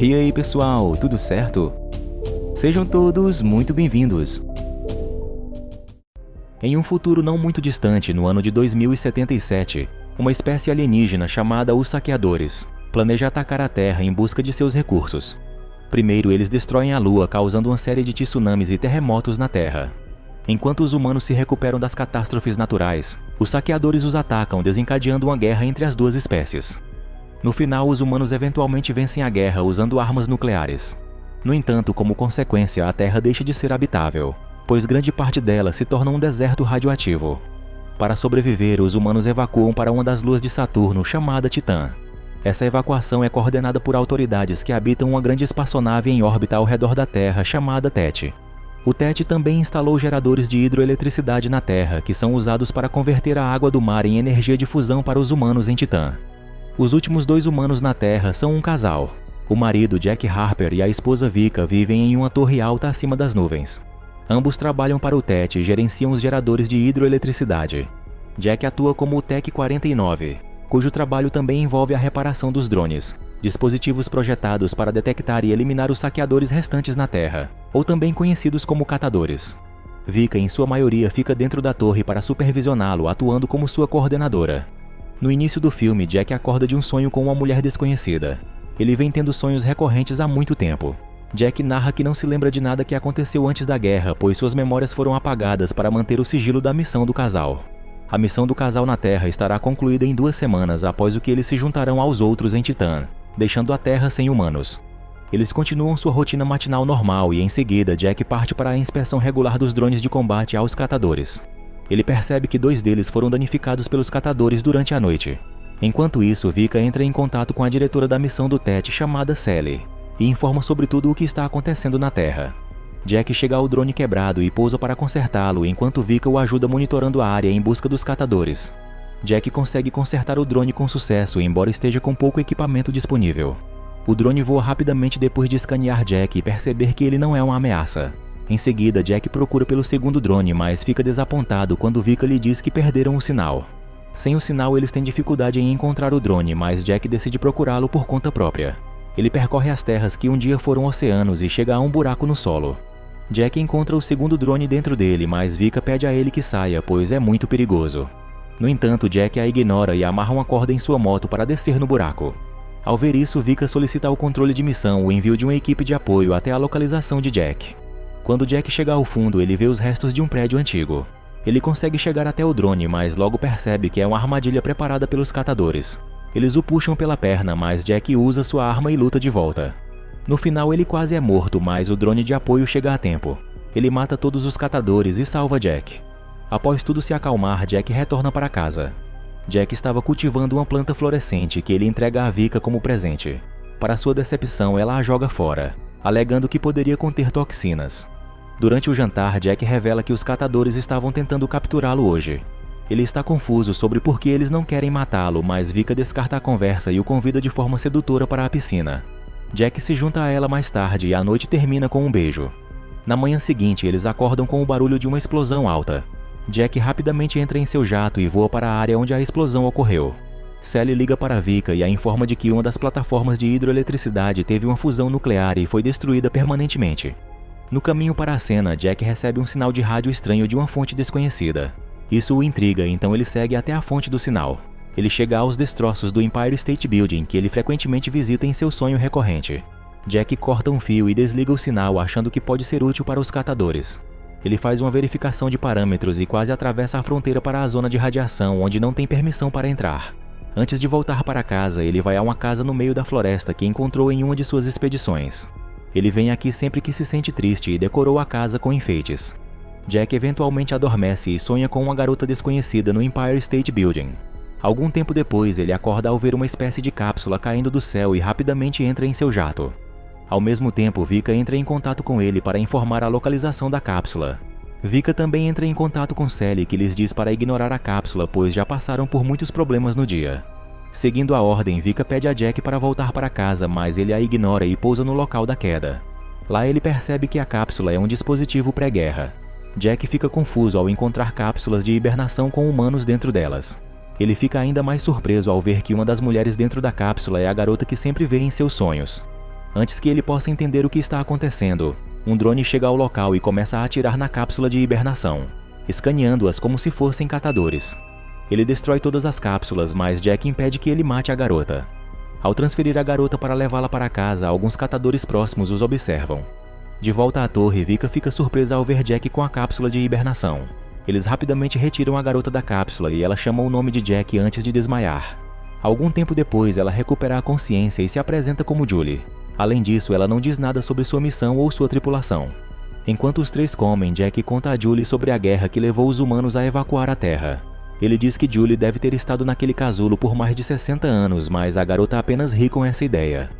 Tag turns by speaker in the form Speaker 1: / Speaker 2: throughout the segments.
Speaker 1: E aí pessoal, tudo certo? Sejam todos muito bem-vindos. Em um futuro não muito distante, no ano de 2077, uma espécie alienígena chamada os Saqueadores planeja atacar a Terra em busca de seus recursos. Primeiro, eles destroem a Lua, causando uma série de tsunamis e terremotos na Terra. Enquanto os humanos se recuperam das catástrofes naturais, os saqueadores os atacam, desencadeando uma guerra entre as duas espécies. No final, os humanos eventualmente vencem a guerra usando armas nucleares. No entanto, como consequência, a Terra deixa de ser habitável, pois grande parte dela se torna um deserto radioativo. Para sobreviver, os humanos evacuam para uma das luas de Saturno, chamada Titã. Essa evacuação é coordenada por autoridades que habitam uma grande espaçonave em órbita ao redor da Terra, chamada TET. O TET também instalou geradores de hidroeletricidade na Terra, que são usados para converter a água do mar em energia de fusão para os humanos em Titã. Os últimos 2 humanos na Terra são um casal. O marido, Jack Harper, e a esposa Vika vivem em uma torre alta acima das nuvens. Ambos trabalham para o TET e gerenciam os geradores de hidroeletricidade. Jack atua como o Tech 49, cujo trabalho também envolve a reparação dos drones, dispositivos projetados para detectar e eliminar os saqueadores restantes na Terra, ou também conhecidos como catadores. Vika, em sua maioria, fica dentro da torre para supervisioná-lo, atuando como sua coordenadora. No início do filme, Jack acorda de um sonho com uma mulher desconhecida. Ele vem tendo sonhos recorrentes há muito tempo. Jack narra que não se lembra de nada que aconteceu antes da guerra, pois suas memórias foram apagadas para manter o sigilo da missão do casal. A missão do casal na Terra estará concluída em 2 semanas após o que eles se juntarão aos outros em Titã, deixando a Terra sem humanos. Eles continuam sua rotina matinal normal e em seguida Jack parte para a inspeção regular dos drones de combate aos catadores. Ele percebe que 2 deles foram danificados pelos catadores durante a noite. Enquanto isso, Vika entra em contato com a diretora da missão do TET, chamada Sally, e informa sobre tudo o que está acontecendo na Terra. Jack chega ao drone quebrado e pousa para consertá-lo, enquanto Vika o ajuda monitorando a área em busca dos catadores. Jack consegue consertar o drone com sucesso, embora esteja com pouco equipamento disponível. O drone voa rapidamente depois de escanear Jack e perceber que ele não é uma ameaça. Em seguida, Jack procura pelo segundo drone, mas fica desapontado quando Vika lhe diz que perderam o sinal. Sem o sinal, eles têm dificuldade em encontrar o drone, mas Jack decide procurá-lo por conta própria. Ele percorre as terras que um dia foram oceanos e chega a um buraco no solo. Jack encontra o segundo drone dentro dele, mas Vika pede a ele que saia, pois é muito perigoso. No entanto, Jack a ignora e amarra uma corda em sua moto para descer no buraco. Ao ver isso, Vika solicita o controle de missão, o envio de uma equipe de apoio até a localização de Jack. Quando Jack chega ao fundo, ele vê os restos de um prédio antigo. Ele consegue chegar até o drone, mas logo percebe que é uma armadilha preparada pelos catadores. Eles o puxam pela perna, mas Jack usa sua arma e luta de volta. No final, ele quase é morto, mas o drone de apoio chega a tempo. Ele mata todos os catadores e salva Jack. Após tudo se acalmar, Jack retorna para casa. Jack estava cultivando uma planta florescente que ele entrega a Vika como presente. Para sua decepção, ela a joga fora, alegando que poderia conter toxinas. Durante o jantar, Jack revela que os catadores estavam tentando capturá-lo hoje. Ele está confuso sobre por que eles não querem matá-lo, mas Vika descarta a conversa e o convida de forma sedutora para a piscina. Jack se junta a ela mais tarde e a noite termina com um beijo. Na manhã seguinte, eles acordam com o barulho de uma explosão alta. Jack rapidamente entra em seu jato e voa para a área onde a explosão ocorreu. Sally liga para Vika e a informa de que uma das plataformas de hidroeletricidade teve uma fusão nuclear e foi destruída permanentemente. No caminho para a cena, Jack recebe um sinal de rádio estranho de uma fonte desconhecida. Isso o intriga, então ele segue até a fonte do sinal. Ele chega aos destroços do Empire State Building, que ele frequentemente visita em seu sonho recorrente. Jack corta um fio e desliga o sinal, achando que pode ser útil para os catadores. Ele faz uma verificação de parâmetros e quase atravessa a fronteira para a zona de radiação, onde não tem permissão para entrar. Antes de voltar para casa, ele vai a uma casa no meio da floresta que encontrou em uma de suas expedições. Ele vem aqui sempre que se sente triste e decorou a casa com enfeites. Jack eventualmente adormece e sonha com uma garota desconhecida no Empire State Building. Algum tempo depois, ele acorda ao ver uma espécie de cápsula caindo do céu e rapidamente entra em seu jato. Ao mesmo tempo, Vika entra em contato com ele para informar a localização da cápsula. Vika também entra em contato com Sally, que lhes diz para ignorar a cápsula, pois já passaram por muitos problemas no dia. Seguindo a ordem, Vika pede a Jack para voltar para casa, mas ele a ignora e pousa no local da queda. Lá ele percebe que a cápsula é um dispositivo pré-guerra. Jack fica confuso ao encontrar cápsulas de hibernação com humanos dentro delas. Ele fica ainda mais surpreso ao ver que uma das mulheres dentro da cápsula é a garota que sempre vê em seus sonhos. Antes que ele possa entender o que está acontecendo, um drone chega ao local e começa a atirar na cápsula de hibernação, escaneando-as como se fossem catadores. Ele destrói todas as cápsulas, mas Jack impede que ele mate a garota. Ao transferir a garota para levá-la para casa, alguns catadores próximos os observam. De volta à torre, Vika fica surpresa ao ver Jack com a cápsula de hibernação. Eles rapidamente retiram a garota da cápsula e ela chama o nome de Jack antes de desmaiar. Algum tempo depois, ela recupera a consciência e se apresenta como Julie. Além disso, ela não diz nada sobre sua missão ou sua tripulação. Enquanto os três comem, Jack conta a Julie sobre a guerra que levou os humanos a evacuar a Terra. Ele diz que Julie deve ter estado naquele casulo por mais de 60 anos, mas a garota apenas ri com essa ideia.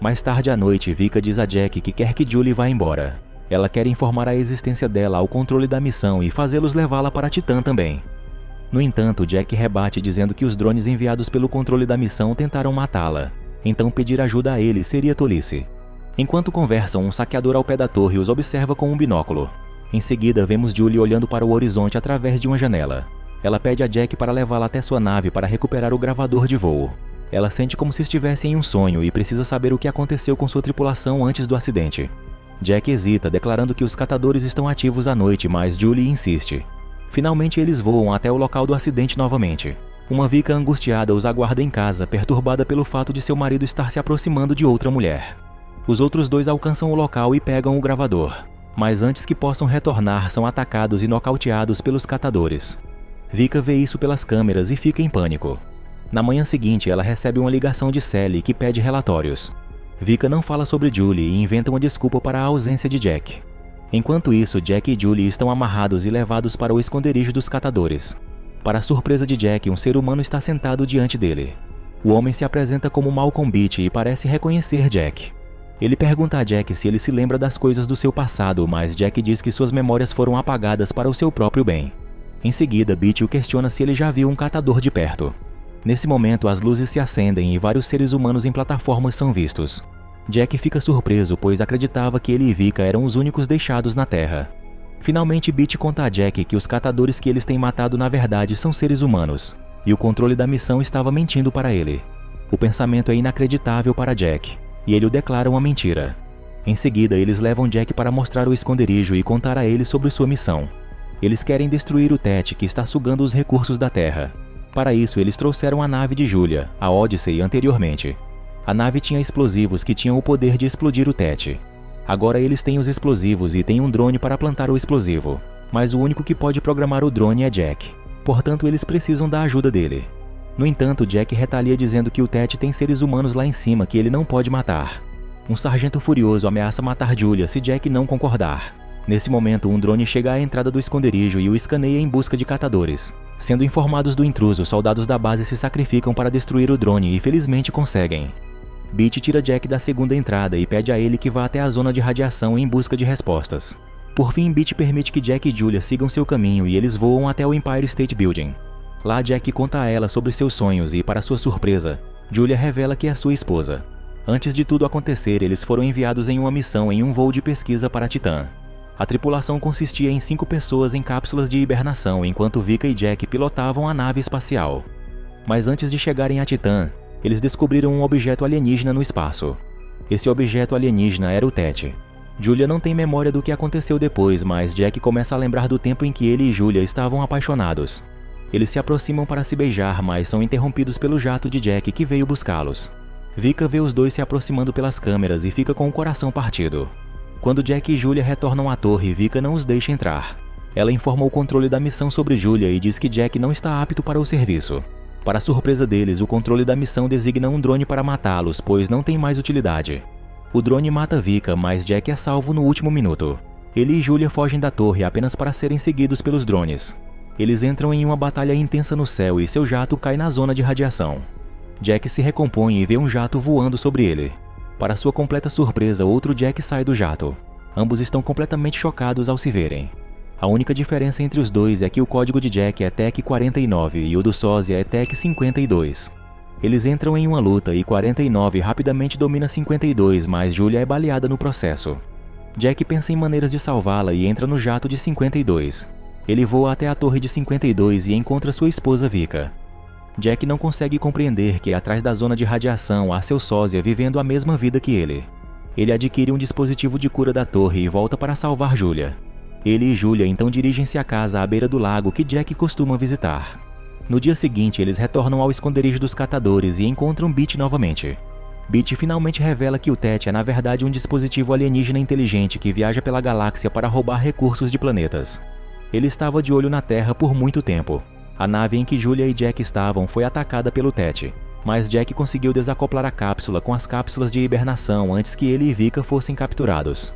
Speaker 1: Mais tarde à noite, Vika diz a Jack que quer que Julie vá embora. Ela quer informar a existência dela ao controle da missão e fazê-los levá-la para Titã também. No entanto, Jack rebate dizendo que os drones enviados pelo controle da missão tentaram matá-la. Então pedir ajuda a ele seria tolice. Enquanto conversam, um saqueador ao pé da torre os observa com um binóculo. Em seguida, vemos Julie olhando para o horizonte através de uma janela. Ela pede a Jack para levá-la até sua nave para recuperar o gravador de voo. Ela sente como se estivesse em um sonho e precisa saber o que aconteceu com sua tripulação antes do acidente. Jack hesita, declarando que os catadores estão ativos à noite, mas Julie insiste. Finalmente eles voam até o local do acidente novamente. Uma Vika angustiada os aguarda em casa, perturbada pelo fato de seu marido estar se aproximando de outra mulher. Os outros dois alcançam o local e pegam o gravador, mas antes que possam retornar são atacados e nocauteados pelos catadores. Vika vê isso pelas câmeras e fica em pânico. Na manhã seguinte, ela recebe uma ligação de Sally que pede relatórios. Vika não fala sobre Julie e inventa uma desculpa para a ausência de Jack. Enquanto isso, Jack e Julie estão amarrados e levados para o esconderijo dos catadores. Para a surpresa de Jack, um ser humano está sentado diante dele. O homem se apresenta como Malcolm Beach e parece reconhecer Jack. Ele pergunta a Jack se ele se lembra das coisas do seu passado, mas Jack diz que suas memórias foram apagadas para o seu próprio bem. Em seguida, Beach o questiona se ele já viu um catador de perto. Nesse momento, as luzes se acendem e vários seres humanos em plataformas são vistos. Jack fica surpreso, pois acreditava que ele e Vika eram os únicos deixados na Terra. Finalmente, Beach conta a Jack que os catadores que eles têm matado na verdade são seres humanos, e o controle da missão estava mentindo para ele. O pensamento é inacreditável para Jack, e ele o declara uma mentira. Em seguida, eles levam Jack para mostrar o esconderijo e contar a ele sobre sua missão. Eles querem destruir o Tet, que está sugando os recursos da Terra. Para isso, eles trouxeram a nave de Julia, a Odyssey, anteriormente. A nave tinha explosivos que tinham o poder de explodir o Tet. Agora eles têm os explosivos e têm um drone para plantar o explosivo, mas o único que pode programar o drone é Jack. Portanto, eles precisam da ajuda dele. No entanto, Jack retalia dizendo que o Tet tem seres humanos lá em cima que ele não pode matar. Um sargento furioso ameaça matar Julia se Jack não concordar. Nesse momento, um drone chega à entrada do esconderijo e o escaneia em busca de catadores. Sendo informados do intruso, soldados da base se sacrificam para destruir o drone e felizmente conseguem. Beach tira Jack da segunda entrada e pede a ele que vá até a zona de radiação em busca de respostas. Por fim, Beach permite que Jack e Julia sigam seu caminho e eles voam até o Empire State Building. Lá, Jack conta a ela sobre seus sonhos e, para sua surpresa, Julia revela que é sua esposa. Antes de tudo acontecer, eles foram enviados em uma missão em um voo de pesquisa para Titã. A tripulação consistia em 5 pessoas em cápsulas de hibernação, enquanto Vika e Jack pilotavam a nave espacial. Mas antes de chegarem a Titã, eles descobriram um objeto alienígena no espaço. Esse objeto alienígena era o Tet. Julia não tem memória do que aconteceu depois, mas Jack começa a lembrar do tempo em que ele e Julia estavam apaixonados. Eles se aproximam para se beijar, mas são interrompidos pelo jato de Jack que veio buscá-los. Vika vê os dois se aproximando pelas câmeras e fica com o coração partido. Quando Jack e Julia retornam à torre, Vika não os deixa entrar. Ela informa o controle da missão sobre Julia e diz que Jack não está apto para o serviço. Para a surpresa deles, o controle da missão designa um drone para matá-los, pois não tem mais utilidade. O drone mata Vika, mas Jack é salvo no último minuto. Ele e Julia fogem da torre apenas para serem seguidos pelos drones. Eles entram em uma batalha intensa no céu e seu jato cai na zona de radiação. Jack se recompõe e vê um jato voando sobre ele. Para sua completa surpresa, outro Jack sai do jato. Ambos estão completamente chocados ao se verem. A única diferença entre os dois é que o código de Jack é Tech 49 e o do sósia é Tech 52. Eles entram em uma luta e 49 rapidamente domina 52, mas Julia é baleada no processo. Jack pensa em maneiras de salvá-la e entra no jato de 52. Ele voa até a torre de 52 e encontra sua esposa Vika. Jack não consegue compreender que atrás da zona de radiação há seu sósia vivendo a mesma vida que ele. Ele adquire um dispositivo de cura da torre e volta para salvar Julia. Ele e Julia então dirigem-se à casa à beira do lago que Jack costuma visitar. No dia seguinte, eles retornam ao esconderijo dos catadores e encontram Beat novamente. Beat finalmente revela que o TET é na verdade um dispositivo alienígena inteligente que viaja pela galáxia para roubar recursos de planetas. Ele estava de olho na Terra por muito tempo. A nave em que Julia e Jack estavam foi atacada pelo TET, mas Jack conseguiu desacoplar a cápsula com as cápsulas de hibernação antes que ele e Vika fossem capturados.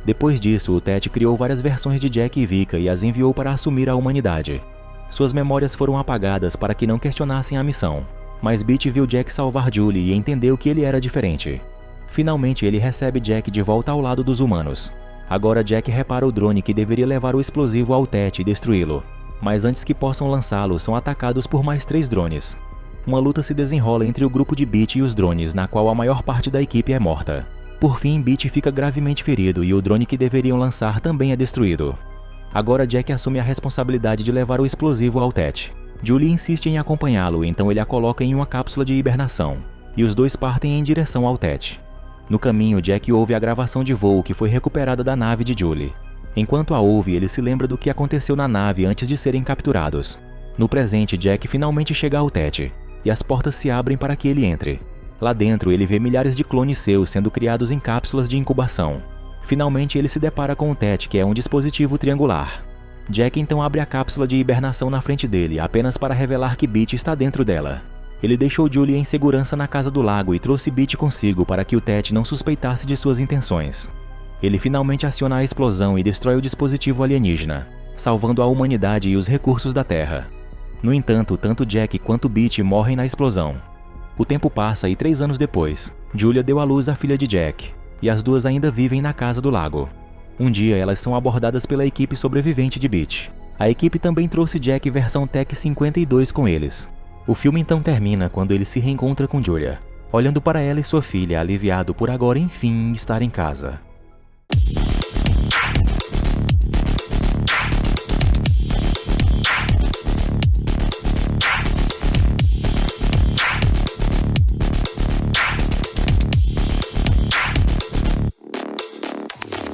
Speaker 1: Depois disso, o TET criou várias versões de Jack e Vika e as enviou para assumir a humanidade. Suas memórias foram apagadas para que não questionassem a missão, mas Beat viu Jack salvar Julie e entendeu que ele era diferente. Finalmente, ele recebe Jack de volta ao lado dos humanos. Agora Jack repara o drone que deveria levar o explosivo ao TET e destruí-lo, mas antes que possam lançá-lo, são atacados por mais 3 drones. Uma luta se desenrola entre o grupo de Beat e os drones, na qual a maior parte da equipe é morta. Por fim, Beat fica gravemente ferido e o drone que deveriam lançar também é destruído. Agora Jack assume a responsabilidade de levar o explosivo ao TET. Julie insiste em acompanhá-lo, então ele a coloca em uma cápsula de hibernação, e os dois partem em direção ao TET. No caminho, Jack ouve a gravação de voo que foi recuperada da nave de Julie. Enquanto a ouve, ele se lembra do que aconteceu na nave antes de serem capturados. No presente, Jack finalmente chega ao TET, e as portas se abrem para que ele entre. Lá dentro, ele vê milhares de clones seus sendo criados em cápsulas de incubação. Finalmente, ele se depara com o TET, que é um dispositivo triangular. Jack então abre a cápsula de hibernação na frente dele, apenas para revelar que Beat está dentro dela. Ele deixou Julie em segurança na casa do lago e trouxe Beat consigo para que o TET não suspeitasse de suas intenções. Ele finalmente aciona a explosão e destrói o dispositivo alienígena, salvando a humanidade e os recursos da Terra. No entanto, tanto Jack quanto Beat morrem na explosão. O tempo passa e 3 anos depois, Julia deu à luz a filha de Jack, e as duas ainda vivem na casa do lago. Um dia, elas são abordadas pela equipe sobrevivente de Beat. A equipe também trouxe Jack versão Tech 52 com eles. O filme então termina quando ele se reencontra com Julia, olhando para ela e sua filha, aliviado por agora enfim estar em casa.